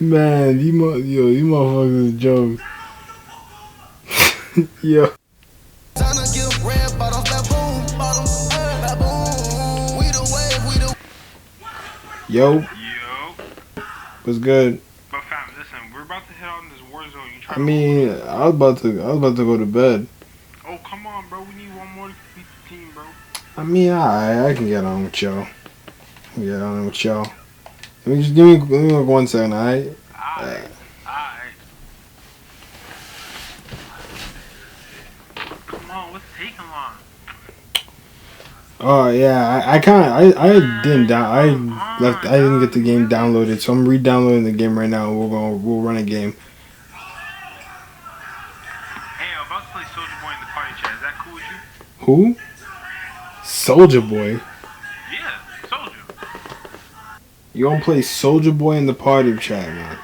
Man, you motherfuckers jokes. Yo. Yo. What's good? But fam, listen, we're about to hit on this war zone. You try I mean, I was about to go to bed. Oh, come on, bro. We need one more to beat the team, bro. I mean, I can get on with y'all. Let me give me 1 second, alright? Alright. Come on, what's taking long? Oh yeah, I didn't get the game downloaded, so I'm re-downloading the game right now. We'll run a game. Hey, I'm about to play Soulja Boy in the party chat. Is that cool with you? Who? Soulja Boy. Yeah, Soulja. You gonna play Soulja Boy in the party chat, man?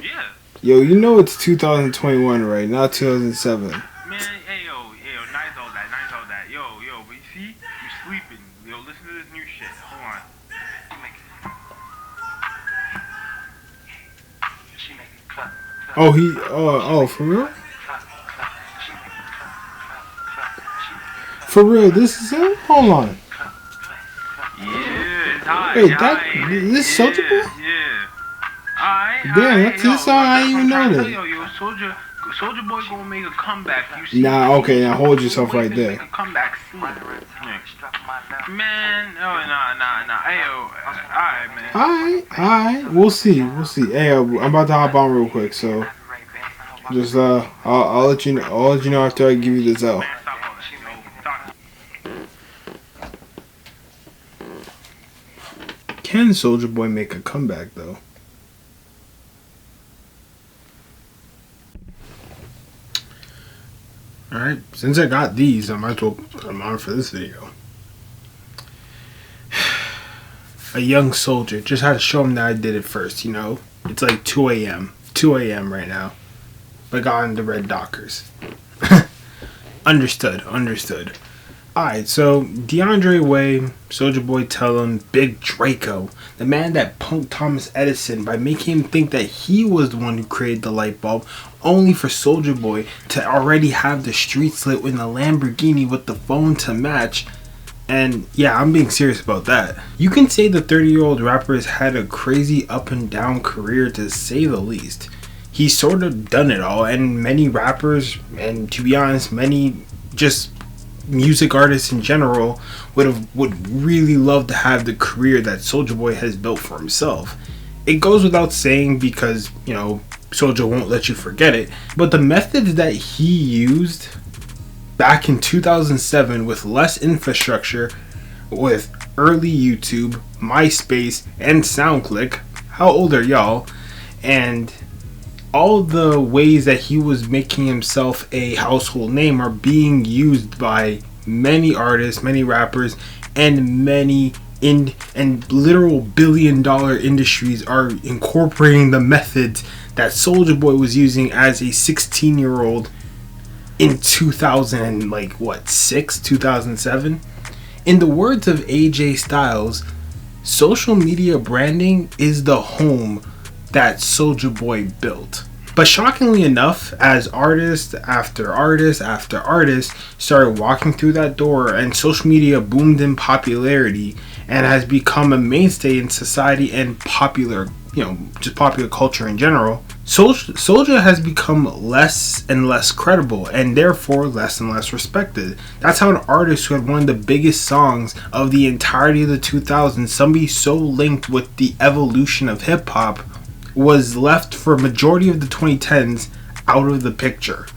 Yeah. Yo, you know it's 2021, right? Not 2007. Man, hey yo, nice all that. Yo, but you see, you sleeping. Yo, listen to this new shit. Hold on. Oh, for real? For real, this is him? Hold on. Yeah, it's hot. Wait, this is Soulja Boy? Yeah. Alright. Damn, that's his song. I didn't even know that. Yo, Soulja Boy gonna make a comeback. You see? Nah, okay, now hold yourself right there. Make a comeback soon. Man, oh nah. Hey yo, alright, man. Alright. We'll see. Hey, I'm about to hop on real quick, so just I'll let you know after I give you this out. Can Soulja Boy make a comeback though? Alright, since I got these, I might as well put them on for this video. A young soldier. Just had to show him that I did it first, you know? It's like 2 a.m. 2 a.m. right now. But got on the Red Dockers. Understood. Alright, so DeAndre Way, Soulja Boy tell him Big Draco, the man that punked Thomas Edison by making him think that he was the one who created the light bulb, only for Soulja Boy to already have the streets lit in a Lamborghini with the phone to match. And yeah, I'm being serious about that. You can say the 30-year-old rapper has had a crazy up and down career, to say the least. He's sort of done it all, and many rappers, and to be honest, many just music artists in general would really love to have the career that Soulja Boy has built for himself. It goes without saying because, you know, Soulja won't let you forget it, but the methods that he used back in 2007 with less infrastructure, with early YouTube, MySpace, and SoundClick, how old are y'all? And all the ways that he was making himself a household name are being used by many artists, many rappers, and many and literal billion-dollar industries are incorporating the methods that Soulja Boy was using as a 16-year-old in 2007. In the words of AJ Styles, social media branding is the home that Soulja Boy built. But shockingly enough, as artist after artist after artist started walking through that door and social media boomed in popularity and has become a mainstay in society and popular, you know, just popular culture in general, Soulja has become less and less credible and therefore less and less respected. That's how an artist who had one of the biggest songs of the entirety of the 2000s, somebody so linked with the evolution of hip-hop, was left for a majority of the 2010s out of the picture,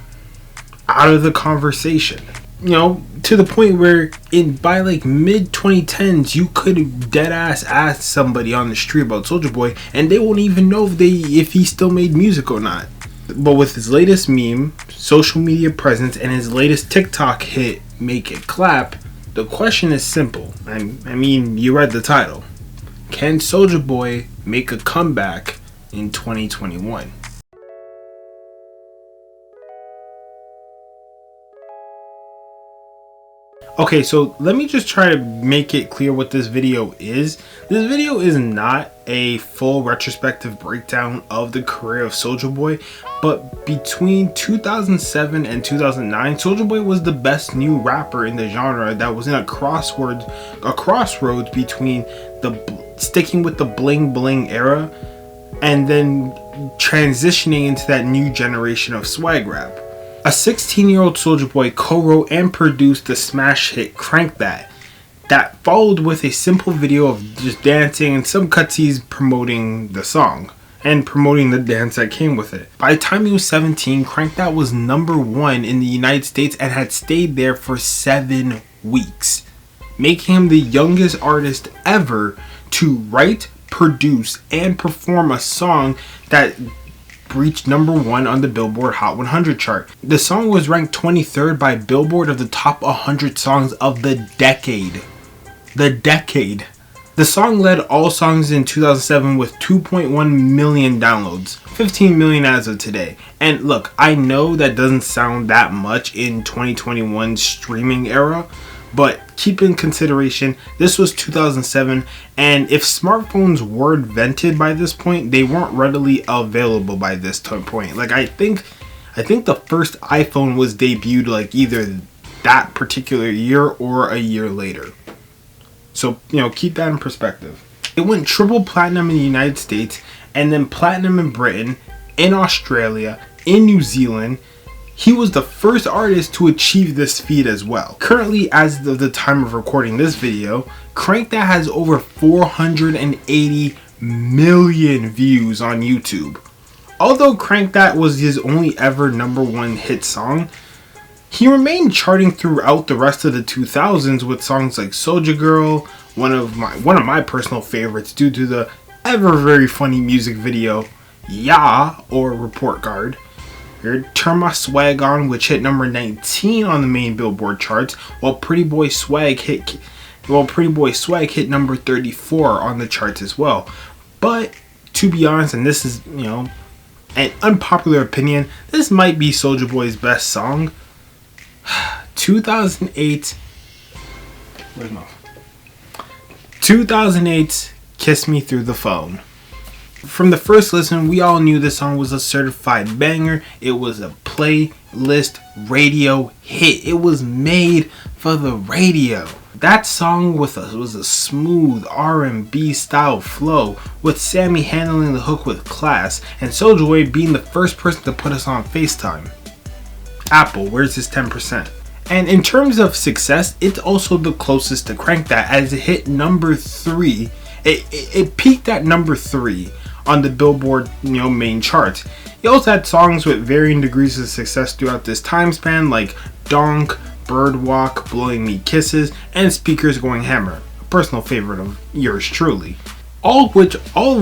out of the conversation. You know, to the point where by like mid 2010s you could dead ass ask somebody on the street about Soulja Boy and they won't even know if he still made music or not. But with his latest meme, social media presence, and his latest TikTok hit, Make It Clap, the question is simple. I mean, you read the title. Can Soulja Boy make a comeback in 2021? Okay, so let me just try to make it clear what this video is. This video is not a full retrospective breakdown of the career of Soulja Boy, but between 2007 and 2009, Soulja Boy was the best new rapper in the genre that was in a crossroads between the sticking with the bling bling era and then transitioning into that new generation of swag rap. A 16-year-old Soulja Boy co-wrote and produced the smash hit Crank That followed with a simple video of just dancing and some cutscenes promoting the song and promoting the dance that came with it. By the time he was 17, Crank That was #1 in the United States and had stayed there for 7 weeks, making him the youngest artist ever to write, produce, and perform a song that reached #1 on the Billboard Hot 100 chart. The song was ranked 23rd by Billboard of the top 100 songs of the decade. The song led all songs in 2007 with 2.1 million downloads, 15 million as of today. And look, I know that doesn't sound that much in 2021 streaming era, but keep in consideration, this was 2007, and if smartphones were invented by this point, they weren't readily available by this point. Like, I think the first iPhone was debuted like either that particular year or a year later. So, keep that in perspective. It went triple platinum in the United States, and then platinum in Britain, in Australia, in New Zealand. He was the first artist to achieve this feat as well. Currently, as of the time of recording this video, Crank That has over 480 million views on YouTube. Although Crank That was his only ever #1 hit song, he remained charting throughout the rest of the 2000s with songs like Soulja Girl, one of my personal favorites due to the ever very funny music video Yeah or Report Card. Turn My Swag On, which hit #19 on the main Billboard charts, while Pretty Boy Swag hit #34 on the charts as well. But to be honest, and this is an unpopular opinion, this might be Soulja Boy's best song. 2008's Kiss Me Through the Phone. From the first listen, we all knew this song was a certified banger. It was a playlist radio hit. It was made for the radio. That song was a smooth R&B style flow, with Sammy handling the hook with class, and Soulja Boy being the first person to put us on FaceTime. Apple, where's his 10%? And in terms of success, it's also the closest to Crank That, as it hit #3. It peaked at #3 on the Billboard main charts. He also had songs with varying degrees of success throughout this time span, like Donk, Birdwalk, Blowing Me Kisses, and Speakers Going Hammer, a personal favorite of yours truly. All of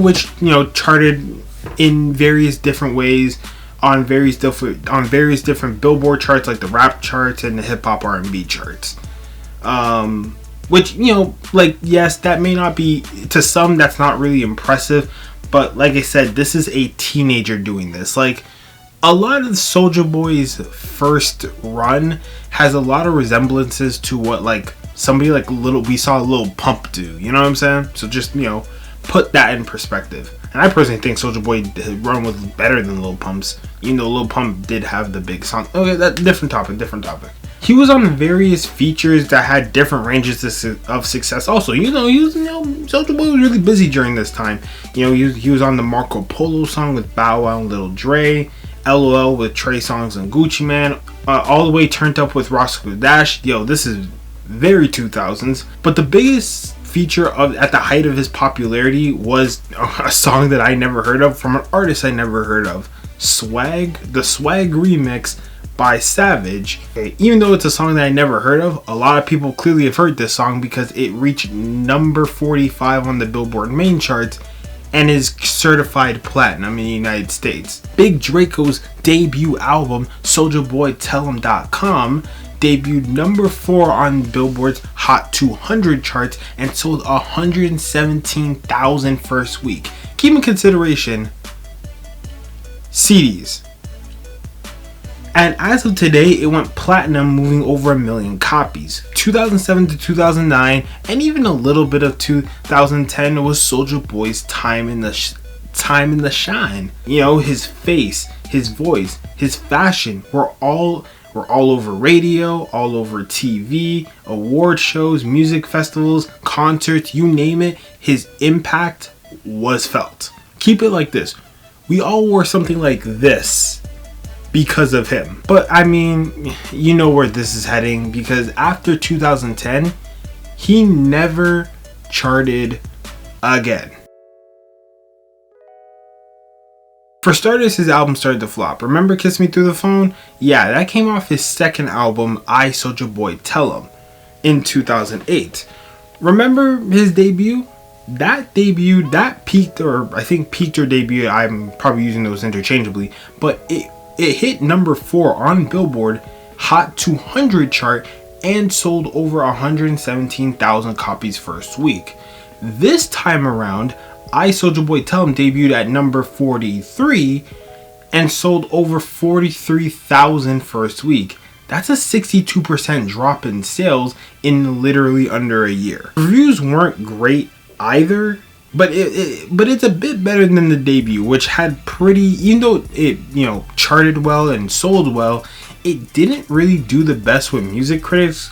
which charted in various different ways on various different Billboard charts, like the rap charts and the hip hop R&B charts. Which yes, that may not be, to some that's not really impressive, but like I said, this is a teenager doing this. Like, a lot of Soulja Boy's first run has a lot of resemblances to what somebody like we saw Lil Pump do. You know what I'm saying? So just put that in perspective. And I personally think Soulja Boy run was better than Lil Pump's, even though Lil Pump did have the big song. Okay, that different topic. He was on various features that had different ranges of success. Also, Soulja Boy was really busy during this time. He was on the Marco Polo song with Bow Wow and Lil Dre, LOL with Trey Songz and Gucci Mane, all the way turned up with Roscoe Dash. This is very 2000s. But the biggest feature at the height of his popularity was a song that I never heard of from an artist I never heard of, Swag, the Swag remix by Savage. Even though it's a song that I never heard of, a lot of people clearly have heard this song because it reached #45 on the Billboard main charts and is certified platinum in the United States. Big Draco's debut album, SouljaBoyTellHim.com, debuted #4 on Billboard's Hot 200 charts and sold 117,000 first week. Keep in consideration CDs. And as of today, it went platinum, moving over 1 million copies. 2007 to 2009, and even a little bit of 2010 was Soulja Boy's time in the shine. You know, his face, his voice, his fashion were all over radio, all over TV, award shows, music festivals, concerts, you name it. His impact was felt. Keep it like this. We all wore something like this because of him. But I mean, you know where this is heading, because after 2010, he never charted again. For starters, his album started to flop. Remember Kiss Me Through the Phone? Yeah, that came off his second album, I Soulja Boy Tell 'Em, in 2008. Remember his debut? That peaked or debut, I'm probably using those interchangeably, but it hit number 4 on Billboard Hot 200 chart and sold over 117,000 copies first week. This time around, I Soulja Boy Tell 'Em debuted at number 43 and sold over 43,000 first week. That's a 62% drop in sales in literally under a year. Reviews weren't great either, but it's a bit better than the debut, which had even though it charted well and sold well, it didn't really do the best with music critics.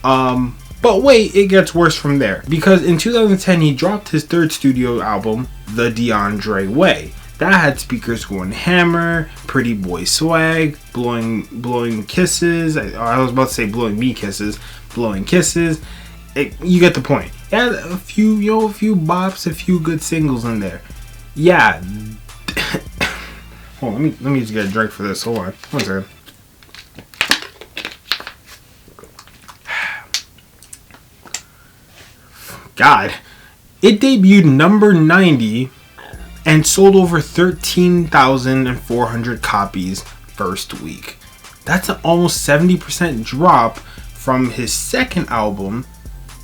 But wait, it gets worse from there, because in 2010 he dropped his third studio album, The DeAndre Way. That had speakers going hammer, pretty boy swag, blowing kisses. I was about to say blowing me kisses, blowing kisses. You get the point. It had a few bops, a few good singles in there. Yeah. Hold on, let me just get a drink for this. Hold on, one second. God, it debuted number 90 and sold over 13,400 copies first week. That's an almost 70% drop from his second album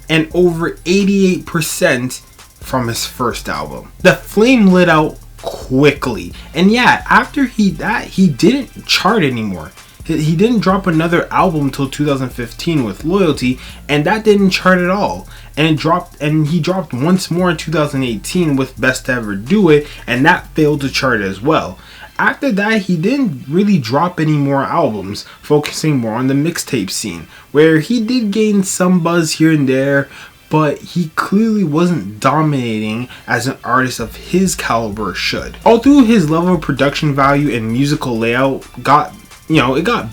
and over 88% from his first album. The flame lit out quickly. And yeah, after he didn't chart anymore. He didn't drop another album until 2015 with Loyalty, and that didn't chart at all. And he dropped once more in 2018 with Best to Ever Do It, and that failed to chart as well. After that, he didn't really drop any more albums, focusing more on the mixtape scene, where he did gain some buzz here and there, but he clearly wasn't dominating as an artist of his caliber should. Although his level of production value and musical layout got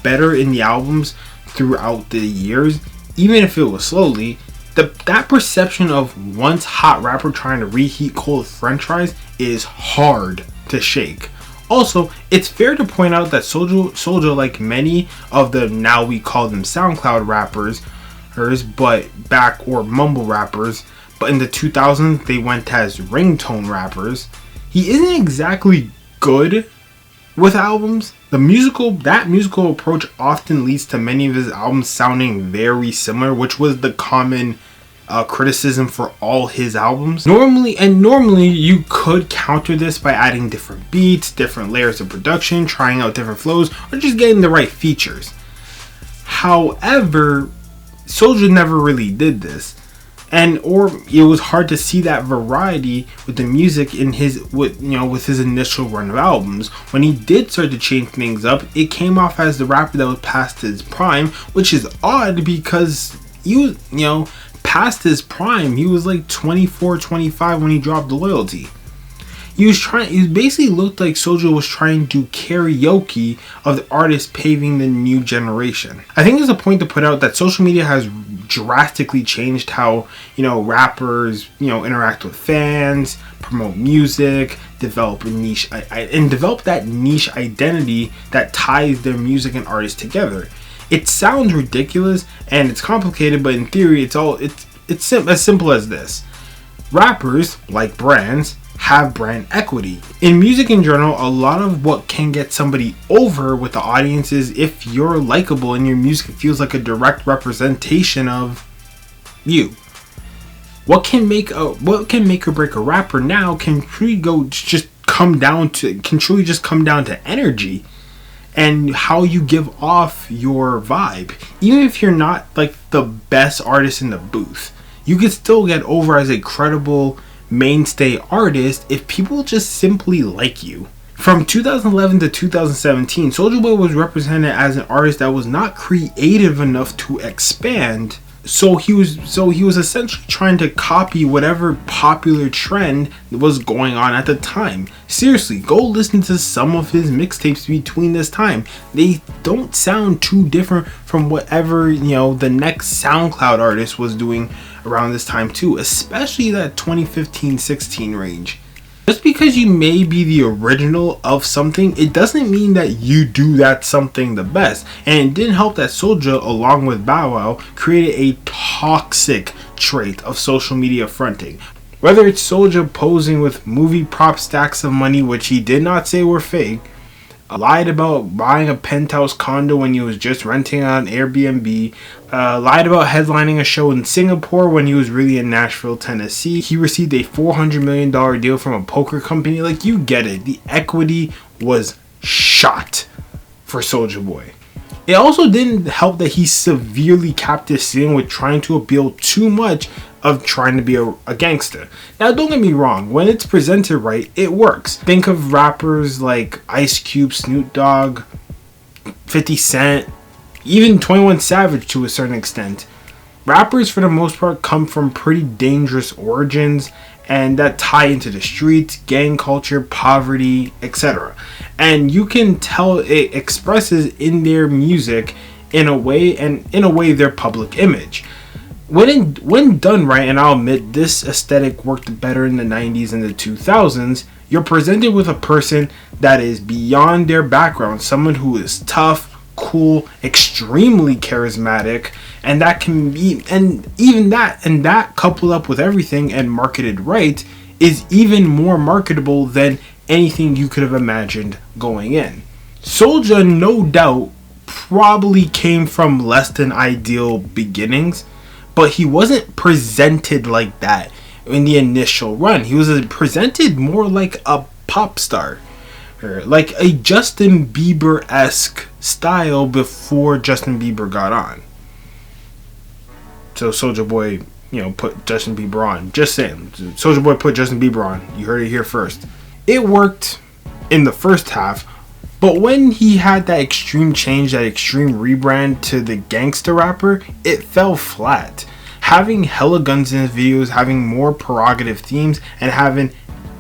better in the albums throughout the years, even if it was slowly, that perception of once hot rapper trying to reheat cold french fries is hard to shake. Also, it's fair to point out that Soulja, like many of the now we call them SoundCloud rappers, or mumble rappers, but in the 2000s they went as ringtone rappers, he isn't exactly good with albums. That musical approach often leads to many of his albums sounding very similar, which was the common criticism for all his albums. Normally you could counter this by adding different beats, different layers of production, trying out different flows, or just getting the right features. However, Soulja never really did this, or it was hard to see that variety with the music with his initial run of albums. When he did start to change things up, it came off as the rapper that was past his prime, which is odd because he was, past his prime. He was like 24, 25 when he dropped Loyalty. He basically looked like Soulja was trying to karaoke of the artists paving the new generation. I think there's a point to put out that social media has drastically changed how, rappers, interact with fans, promote music, develop a niche, and develop that niche identity that ties their music and artists together. It sounds ridiculous and it's complicated, but in theory, it's as simple as this. Rappers, like brands, have brand equity. In music in general, a lot of what can get somebody over with the audience is if you're likable and your music feels like a direct representation of you. What can make or break a rapper now can truly just come down to energy. and how you give off your vibe. Even if you're not like the best artist in the booth, you can still get over as a credible mainstay artist if people just simply like you. From 2011 to 2017, Soulja Boy was represented as an artist that was not creative enough to expand. So he was essentially trying to copy whatever popular trend was going on at the time. Seriously, go listen to some of his mixtapes between this time. They don't sound too different from whatever, the next SoundCloud artist was doing around this time too, especially that 2015-16 range. Just because you may be the original of something, it doesn't mean that you do that something the best. And it didn't help that Soulja, along with Bow Wow, created a toxic trait of social media fronting. Whether it's Soulja posing with movie prop stacks of money, which he did not say were fake, lied about buying a penthouse condo when he was just renting on Airbnb, lied about headlining a show in Singapore when he was really in Nashville, Tennessee. He received a $400 million deal from a poker company. Like, you get it. The equity was shot for Soulja Boy. It also didn't help that he severely capped his ceiling with trying to appeal too much of trying to be a gangster. Now, don't get me wrong, when it's presented right, it works. Think of rappers like Ice Cube, Snoop Dogg, 50 Cent, even 21 Savage to a certain extent. Rappers, for the most part, come from pretty dangerous origins and that tie into the streets, gang culture, poverty, etc. And you can tell it expresses in their music in a way their public image. When done right, and I'll admit this aesthetic worked better in the 90s and the 2000s, you're presented with a person that is beyond their background, someone who is tough, cool, extremely charismatic, and that can be, and that coupled up with everything and marketed right is even more marketable than anything you could have imagined going in. Soulja, no doubt, probably came from less than ideal beginnings, but he wasn't presented like that in the initial run. He was presented more like a pop star, like a Justin Bieber-esque style before Justin Bieber got on. So Soulja Boy, put Justin Bieber on. Just saying, Soulja Boy put Justin Bieber on. You heard it here first. It worked in the first half, but when he had that extreme change, that extreme rebrand to the gangster rapper, it fell flat. Having hella guns in his videos, having more prerogative themes, and having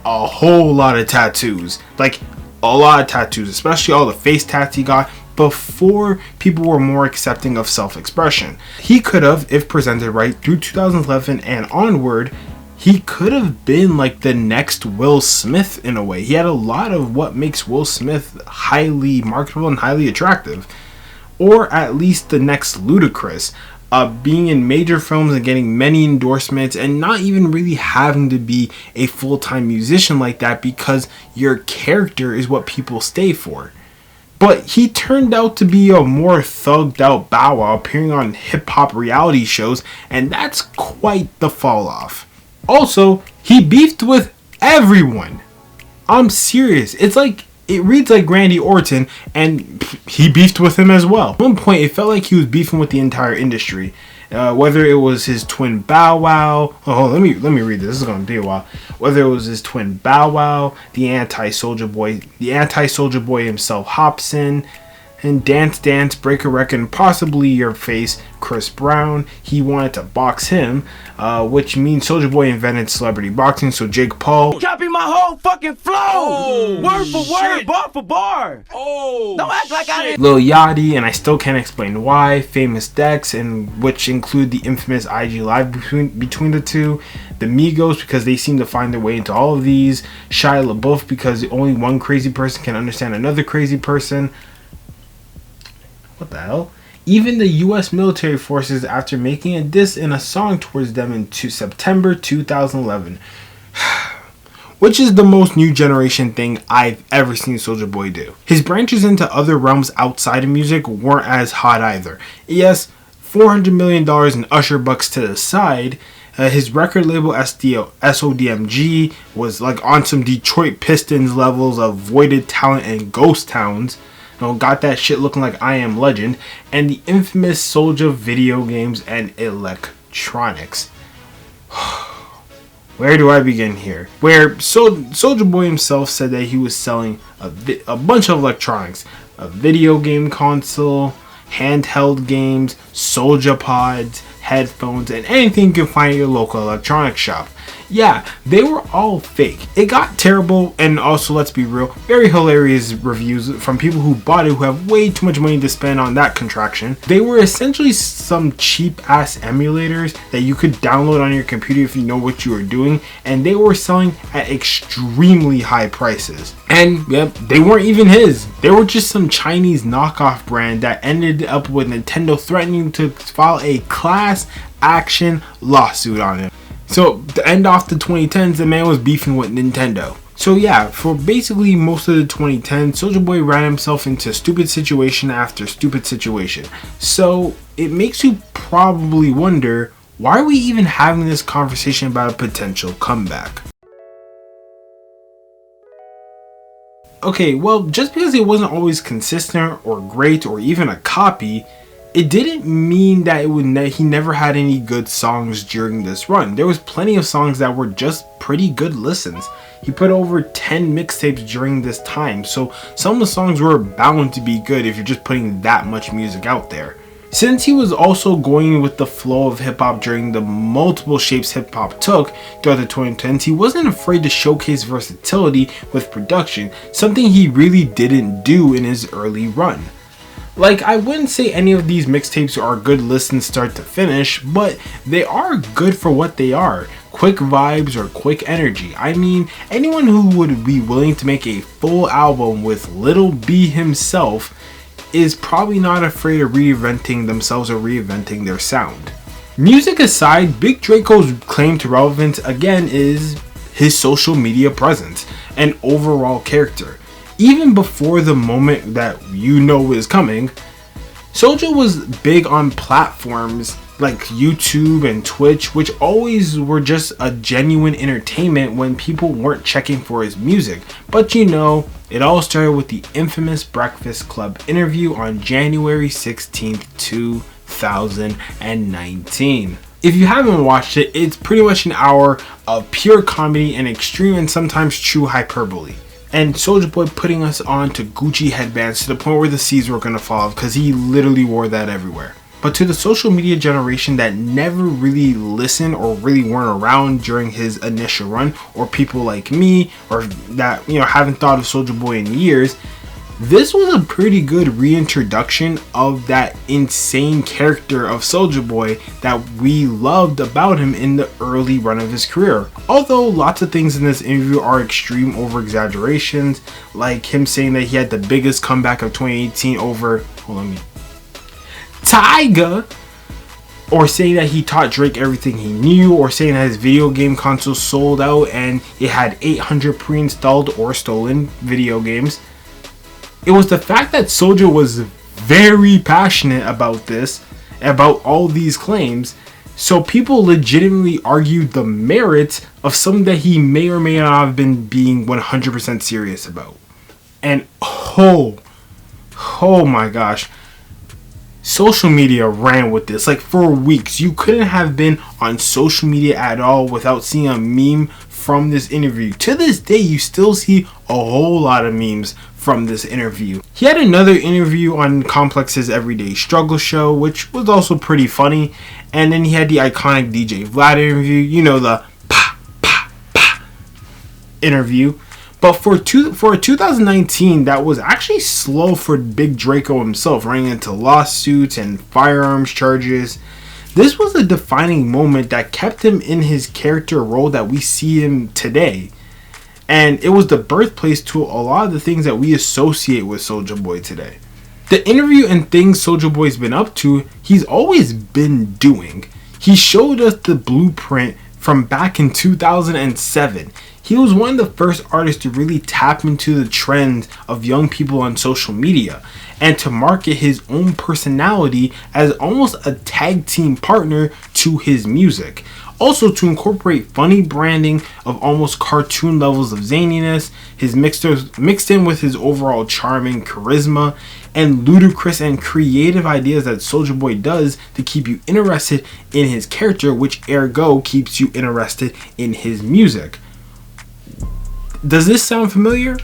a whole lot of tattoos. Like, a lot of tattoos, especially all the face tats he got before people were more accepting of self-expression. He could have, if presented right, through 2011 and onward, he could have been like the next Will Smith in a way. He had a lot of what makes Will Smith highly marketable and highly attractive. Or at least the next Ludacris. Being in major films and getting many endorsements and not even really having to be a full-time musician like that because your character is what people stay for. But he turned out to be a more thugged out Bow Wow, appearing on hip-hop reality shows, and that's quite the fall off. Also, he beefed with everyone. I'm serious. It reads like Randy Orton, and he beefed with him as well. At one point, it felt like he was beefing with the entire industry. Whether it was his twin Bow Wow. Oh, let me read this. This is gonna be a while. Whether it was his twin Bow Wow, the anti-Soulja Boy himself, Hopsin, and Dance Dance, Break a Record, and possibly your face, Chris Brown. He wanted to box him, which means Soulja Boy invented celebrity boxing. So Jake Paul. Copy my whole fucking flow, word for word, bar for bar. Don't act like I didn't. Lil Yachty, and I still can't explain why. Famous Dex, and which include the infamous IG Live between the two. The Migos, because they seem to find their way into all of these. Shia LaBeouf, because only one crazy person can understand another crazy person. What the hell? Even the US military forces, after making a diss in a song towards them in September 2011. Which is the most new generation thing I've ever seen Soulja Boy do. His branches into other realms outside of music weren't as hot either. Yes, $400 million in Usher bucks to the side. His record label SODMG was like on some Detroit Pistons levels of voided talent and ghost towns. got that shit looking like I Am Legend, and the infamous Soulja video games and electronics. Where do I begin here? Where Soulja Boy himself said that he was selling a bunch of electronics, a video game console, handheld games, Soulja pods, headphones, and anything you can find at your local electronics shop. Yeah, they were all fake. It got terrible, and also, let's be real, very hilarious reviews from people who bought it who have way too much money to spend on that contraction. They were essentially some cheap ass emulators that you could download on your computer if you know what you were doing, and they were selling at extremely high prices. And yep, they weren't even his. They were just some Chinese knockoff brand that ended up with Nintendo threatening to file a class action lawsuit on him. So, to end off the 2010s, the man was beefing with Nintendo. So yeah, for basically most of the 2010s, Soulja Boy ran himself into stupid situation after stupid situation. So, it makes you probably wonder, why are we even having this conversation about a potential comeback? Okay, well, just because it wasn't always consistent or great or even a copy, it didn't mean that he never had any good songs during this run. There was plenty of songs that were just pretty good listens. He put over 10 mixtapes during this time, so some of the songs were bound to be good if you're just putting that much music out there. Since he was also going with the flow of hip hop during the multiple shapes hip hop took throughout the 2010s, he wasn't afraid to showcase versatility with production, something he really didn't do in his early run. Like, I wouldn't say any of these mixtapes are good listens start to finish, but they are good for what they are. Quick vibes or quick energy. I mean, anyone who would be willing to make a full album with Lil B himself is probably not afraid of reinventing themselves or reinventing their sound. Music aside, Big Draco's claim to relevance again is his social media presence and overall character. Even before the moment that you know is coming, Soulja was big on platforms like YouTube and Twitch, which always were just a genuine entertainment when people weren't checking for his music. But you know, it all started with the infamous Breakfast Club interview on January 16th, 2019. If you haven't watched it, it's pretty much an hour of pure comedy and extreme and sometimes true hyperbole. And Soulja Boy putting us on to Gucci headbands to the point where the seas were gonna fall off because he literally wore that everywhere. But to the social media generation that never really listened or really weren't around during his initial run, or people like me, or that haven't thought of Soulja Boy in years, this was a pretty good reintroduction of that insane character of Soulja Boy that we loved about him in the early run of his career. Although lots of things in this interview are extreme over exaggerations, like him saying that he had the biggest comeback of 2018 over Tyga, or saying that he taught Drake everything he knew, or saying that his video game console sold out and it had 800 pre-installed or stolen video games. It was the fact that Soulja was very passionate about this, about all these claims, so people legitimately argued the merits of something that he may or may not have been being 100% serious about. And oh my gosh, social media ran with this. Like, for weeks, you couldn't have been on social media at all without seeing a meme from this interview. To this day, you still see a whole lot of memes from this interview. He had another interview on Complex's Everyday Struggle show, which was also pretty funny. And then he had the iconic DJ Vlad interview, the pa pa pa interview. But for 2019, that was actually slow for Big Draco himself, running into lawsuits and firearms charges. This was a defining moment that kept him in his character role that we see him today. And it was the birthplace to a lot of the things that we associate with Soulja Boy today. The interview and things Soulja Boy's been up to, he's always been doing. He showed us the blueprint from back in 2007. He was one of the first artists to really tap into the trends of young people on social media and to market his own personality as almost a tag team partner to his music. Also to incorporate funny branding of almost cartoon levels of zaniness, his mixed in with his overall charming charisma and ludicrous and creative ideas that Soulja Boy does to keep you interested in his character, which ergo keeps you interested in his music. Does this sound familiar?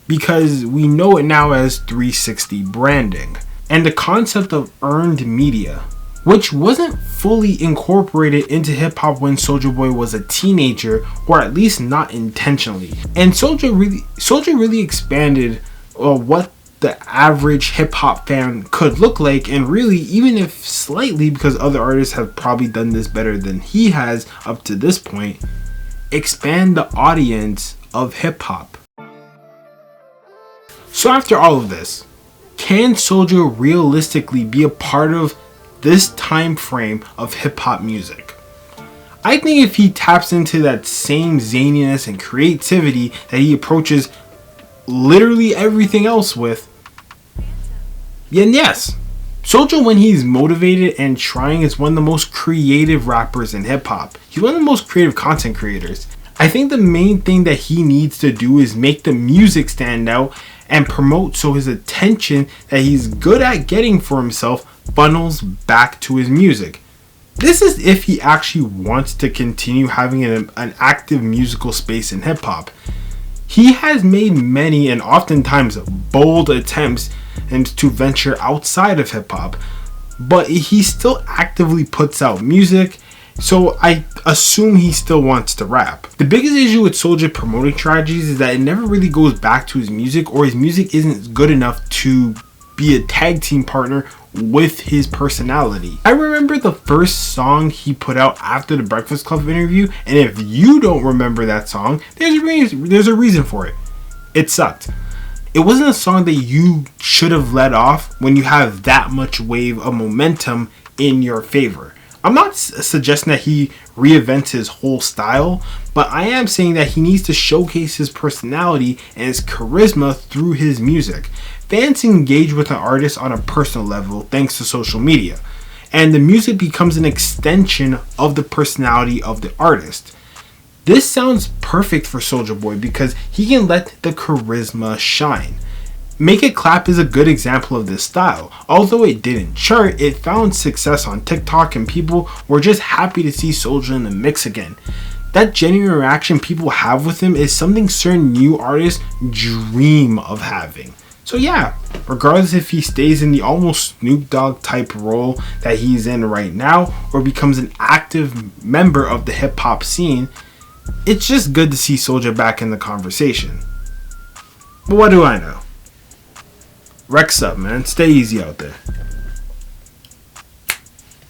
Because we know it now as 360 branding and the concept of earned media, which wasn't fully incorporated into hip-hop when Soulja Boy was a teenager, or at least not intentionally. And Soulja really expanded what the average hip-hop fan could look like, and really, even if slightly, because other artists have probably done this better than he has up to this point, expand the audience of hip-hop. So after all of this, can Soulja realistically be a part of this time frame of hip-hop music? I think if he taps into that same zaniness and creativity that he approaches literally everything else with, then yes, Soulja, when he's motivated and trying, is one of the most creative rappers in hip-hop. He's one of the most creative content creators. I think the main thing that he needs to do is make the music stand out and promote so his attention that he's good at getting for himself funnels back to his music. This is if he actually wants to continue having an active musical space in hip-hop. He has made many and oftentimes bold attempts to venture outside of hip-hop, but he still actively puts out music, so I assume he still wants to rap. The biggest issue with Soulja promoting strategies is that it never really goes back to his music, or his music isn't good enough to be a tag team partner with his personality. I remember the first song he put out after the Breakfast Club interview, and if you don't remember that song, there's a reason for it. It sucked. It wasn't a song that you should have let off when you have that much wave of momentum in your favor. I'm not suggesting that he reinvents his whole style, but I am saying that he needs to showcase his personality and his charisma through his music. Fans engage with an artist on a personal level thanks to social media, and the music becomes an extension of the personality of the artist. This sounds perfect for Soulja Boy because he can let the charisma shine. Make It Clap is a good example of this style. Although it didn't chart, it found success on TikTok and people were just happy to see Soulja in the mix again. That genuine reaction people have with him is something certain new artists dream of having. So yeah, regardless if he stays in the almost Snoop Dogg type role that he's in right now or becomes an active member of the hip hop scene, it's just good to see Soulja back in the conversation. But what do I know? Rex up, man. Stay easy out there.